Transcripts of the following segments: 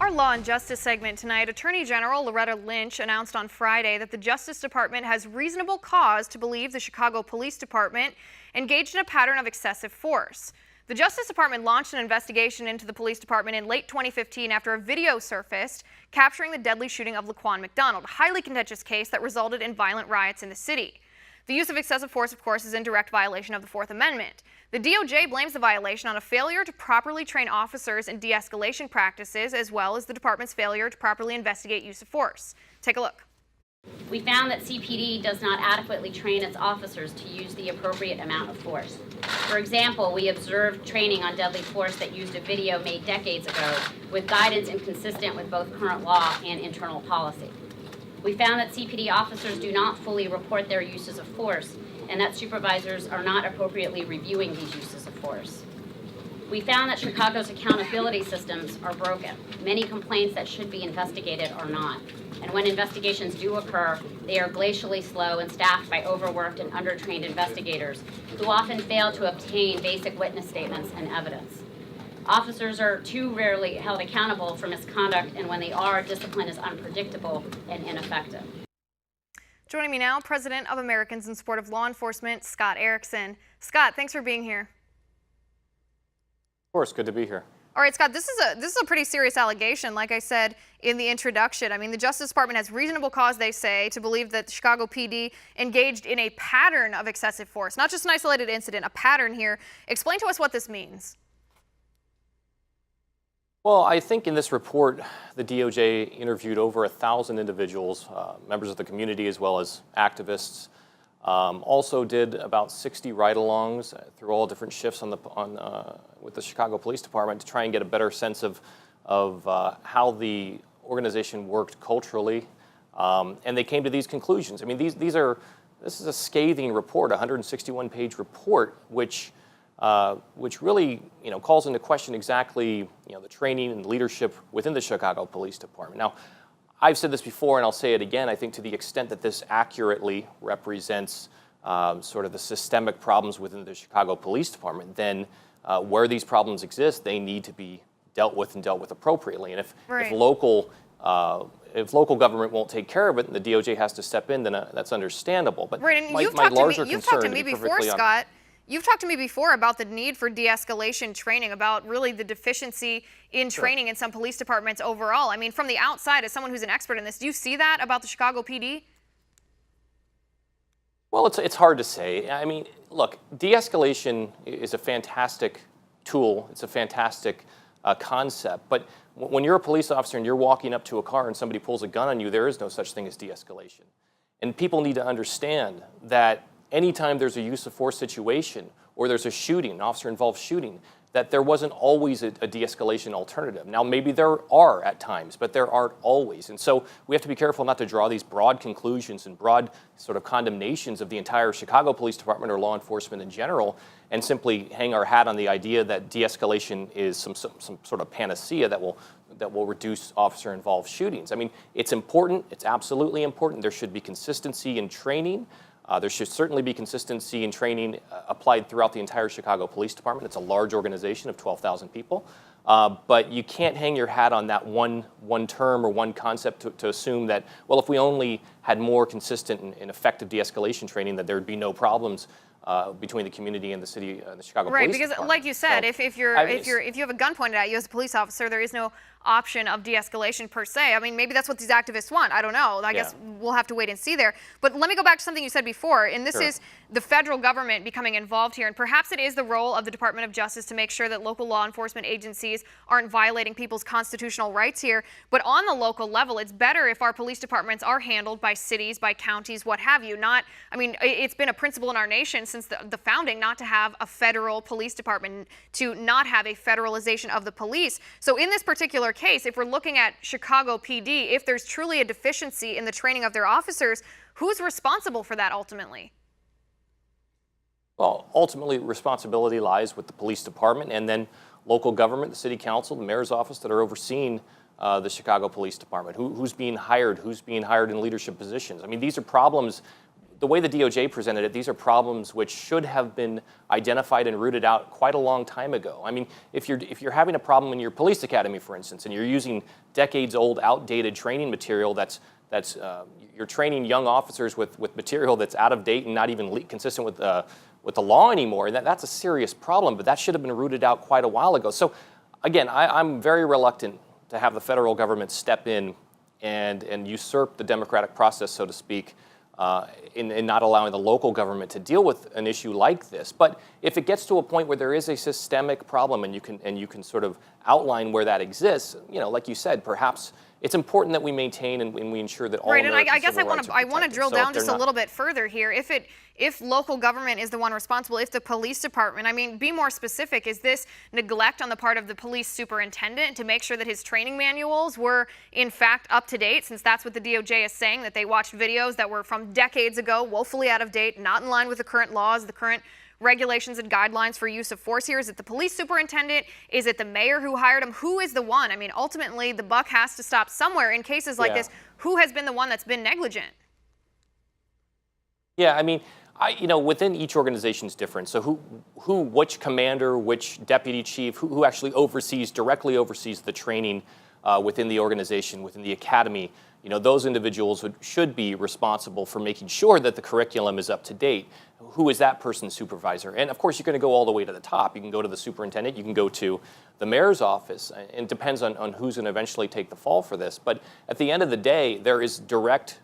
Our Law and Justice segment tonight, Attorney General Lynch announced on Friday that the Justice Department has reasonable cause to believe the Chicago Police Department engaged in a pattern of excessive force. The Justice Department launched an investigation into the police department in late 2015 after a video surfaced capturing the deadly shooting of Laquan McDonald, a highly contentious case that resulted in violent riots in the city. The use of excessive force, of course, is in direct violation of the Fourth Amendment. The DOJ blames the violation on a failure to properly train officers in de-escalation practices, as well as the department's failure to properly investigate use of force. Take a look. We found that CPD does not adequately train its officers to use the appropriate amount of force. For example, we observed training on deadly force that used a video made decades ago with guidance inconsistent with both current law and internal policy. We found that CPD officers do not fully report their uses of force and that supervisors are not appropriately reviewing these uses of force. We found that Chicago's accountability systems are broken. Many complaints that should be investigated are not. And when investigations do occur, they are glacially slow and staffed by overworked and undertrained investigators who often fail to obtain basic witness statements and evidence. Officers are too rarely held accountable for misconduct, and when they are, discipline is unpredictable and ineffective. Joining me now, President of Americans in Support of Law Enforcement, Scott Erickson. Scott, thanks for being here. Of course, good to be here. All right, Scott, this is a pretty serious allegation, like I said in the introduction. I mean, the Justice Department has reasonable cause, they say, to believe that the Chicago PD engaged in a pattern of excessive force, not just an isolated incident, a pattern here. Explain to us what this means. Well, I think in this report, the DOJ interviewed over 1,000 individuals, members of the community as well as activists. Also did about 60 ride-alongs through all different shifts with the Chicago Police Department to try and get a better sense of how the organization worked culturally, and they came to these conclusions. I mean, this is a scathing report, a 161-page report, which really, calls into question exactly, the training and leadership within the Chicago Police Department. Now, I've said this before, and I'll say it again. I think to the extent that this accurately represents sort of the systemic problems within the Chicago Police Department, then where these problems exist, they need to be dealt with and dealt with appropriately. And if local government won't take care of it, and the DOJ has to step in, then that's understandable. But right, and you've talked to me before, Scott. You've talked to me before about the need for de-escalation training, about really the deficiency in training in some police departments overall. I mean, from the outside, as someone who's an expert in this, do you see that about the Chicago PD? Well, it's hard to say. I mean, look, de-escalation is a fantastic tool. It's a fantastic concept. But when you're a police officer and you're walking up to a car and somebody pulls a gun on you, there is no such thing as de-escalation. And people need to understand that anytime there's a use of force situation or there's a shooting, an officer-involved shooting, that there wasn't always a de-escalation alternative. Now, maybe there are at times, but there aren't always. And so we have to be careful not to draw these broad conclusions and broad sort of condemnations of the entire Chicago Police Department or law enforcement in general and simply hang our hat on the idea that de-escalation is some sort of panacea that will reduce officer-involved shootings. I mean, it's important. It's absolutely important. There should be consistency in training. There should certainly be consistency in training applied throughout the entire Chicago Police Department. It's a large organization of 12,000 people. But you can't hang your hat on that one term or one concept to assume that, well, if we only had more consistent and effective de-escalation training, that there would be no problems between the community and the city, the Chicago Police Department. Right, because like you said, so, if you have a gun pointed at you as a police officer, there is no option of de-escalation per se. I mean, maybe that's what these activists want. I don't know. I guess we'll have to wait and see there. But let me go back to something you said before, and this is the federal government becoming involved here. And perhaps it is the role of the Department of Justice to make sure that local law enforcement agencies aren't violating people's constitutional rights here. But on the local level, it's better if our police departments are handled by cities, by counties, what have you. It's been a principle in our nation since the founding not to have a federal police department, to not have a federalization of the police. So in this particular case, if we're looking at Chicago PD, if there's truly a deficiency in the training of their officers, who's responsible for that ultimately? Well, ultimately, responsibility lies with the police department and then local government, the city council, the mayor's office that are overseeing the Chicago Police Department. Who's being hired in leadership positions? I mean, these are problems. the way the DOJ presented it, these are problems which should have been identified and rooted out quite a long time ago. I mean, if you're having a problem in your police academy, for instance, and you're using decades-old, outdated training material you're training young officers with material that's out of date and not even consistent with the law anymore, and that's a serious problem, but that should have been rooted out quite a while ago. So again, I'm very reluctant to have the federal government step in and usurp the democratic process, so to speak, in not allowing the local government to deal with an issue like this. But if it gets to a point where there is a systemic problem and you can sort of outline where that exists, like you said, perhaps it's important that we maintain and we ensure that all American and I guess civil rights are I want to protected. drill So down just a little bit further here. If local government is the one responsible, if the police department, I mean, be more specific. Is this neglect on the part of the police superintendent to make sure that his training manuals were in fact up to date, since that's what the DOJ is saying, that they watched videos that were from decades ago, woefully out of date, not in line with the current laws, the current regulations and guidelines for use of force here? Is it the police superintendent? Is it the mayor who hired him? Who is the one? I mean, ultimately, the buck has to stop somewhere in cases like this. Who has been the one that's been negligent? Yeah, I mean, within each organization is different. So which commander, which deputy chief, who actually directly oversees the training within the organization, within the academy, those individuals should be responsible for making sure that the curriculum is up to date. Who is that person's supervisor? And of course, you're going to go all the way to the top. You can go to the superintendent, you can go to the mayor's office. It depends on who's going to eventually take the fall for this. But at the end of the day, there's a direct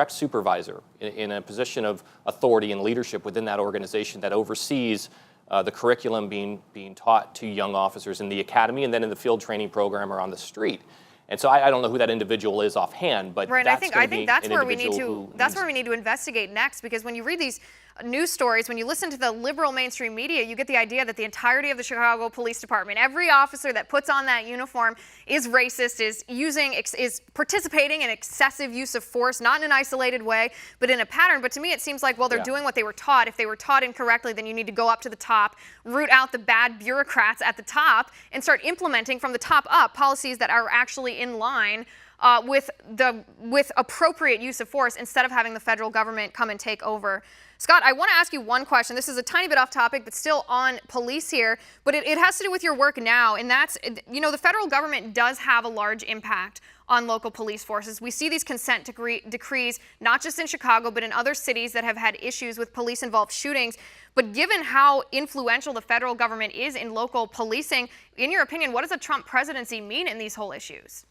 supervisor in a position of authority and leadership within that organization that oversees the curriculum being taught to young officers in the academy and then in the field training program or on the street. And so I don't know who that individual is offhand, but right. That's I think that's where we need to to investigate next, because when you read these news stories, when you listen to the liberal mainstream media, you get the idea that the entirety of the Chicago Police Department, every officer that puts on that uniform is racist, is participating in excessive use of force, not in an isolated way, but in a pattern. But to me, it seems like, well, they're doing what they were taught. If they were taught incorrectly, then you need to go up to the top, root out the bad bureaucrats at the top, and start implementing from the top up policies that are actually in line with appropriate use of force, instead of having the federal government come and take over. Scott, I want to ask you one question. This is a tiny bit off topic, but still on police here. But it has to do with your work now, and that's, the federal government does have a large impact on local police forces. We see these consent decrees, not just in Chicago, but in other cities that have had issues with police-involved shootings. But given how influential the federal government is in local policing, in your opinion, what does a Trump presidency mean in these whole issues?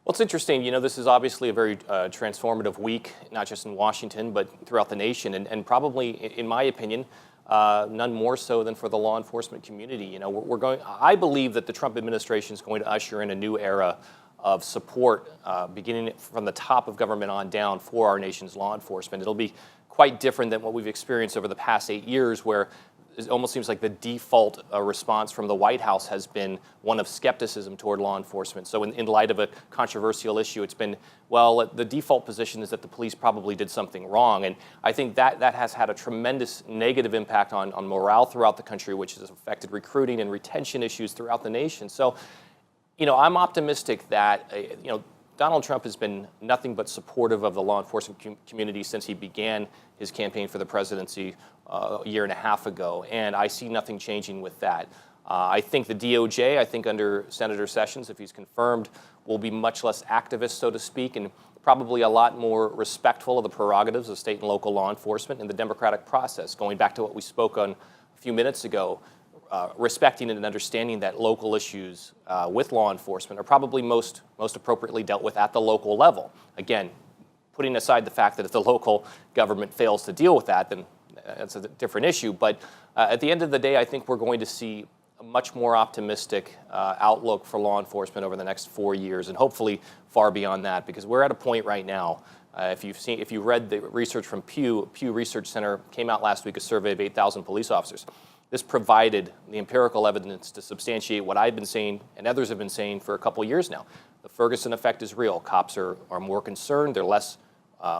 Well, it's interesting. This is obviously a very transformative week, not just in Washington, but throughout the nation, and probably, in my opinion, none more so than for the law enforcement community. I believe that the Trump administration is going to usher in a new era of support, beginning from the top of government on down, for our nation's law enforcement. It'll be quite different than what we've experienced over the past 8 years, where it almost seems like the default response from the White House has been one of skepticism toward law enforcement. So in light of a controversial issue, it's been, well, the default position is that the police probably did something wrong. And I think that has had a tremendous negative impact on morale throughout the country, which has affected recruiting and retention issues throughout the nation. So, I'm optimistic that, Donald Trump has been nothing but supportive of the law enforcement community since he began his campaign for the presidency a year and a half ago, and I see nothing changing with that. I think the DOJ, under Senator Sessions, if he's confirmed, will be much less activist, so to speak, and probably a lot more respectful of the prerogatives of state and local law enforcement and the democratic process. Going back to what we spoke on a few minutes ago, respecting and understanding that local issues with law enforcement are probably most appropriately dealt with at the local level. Again, putting aside the fact that if the local government fails to deal with that, then that's a different issue. But at the end of the day, I think we're going to see a much more optimistic outlook for law enforcement over the next 4 years, and hopefully far beyond that, because we're at a point right now. If you read the research from Pew Research Center came out last week, a survey of 8,000 police officers. This provided the empirical evidence to substantiate what I've been saying and others have been saying for a couple years now. The Ferguson effect is real. Cops are more concerned. They're less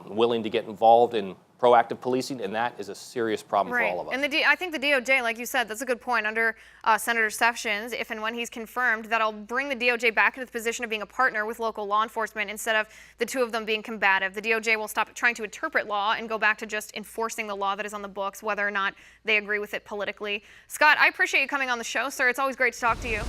willing to get involved in proactive policing, and that is a serious problem for all of us. And I think the DOJ, like you said, that's a good point. Under Senator Sessions, if and when he's confirmed, that'll bring the DOJ back into the position of being a partner with local law enforcement instead of the two of them being combative. The DOJ will stop trying to interpret law and go back to just enforcing the law that is on the books, whether or not they agree with it politically. Scott, I appreciate you coming on the show, sir. It's always great to talk to you.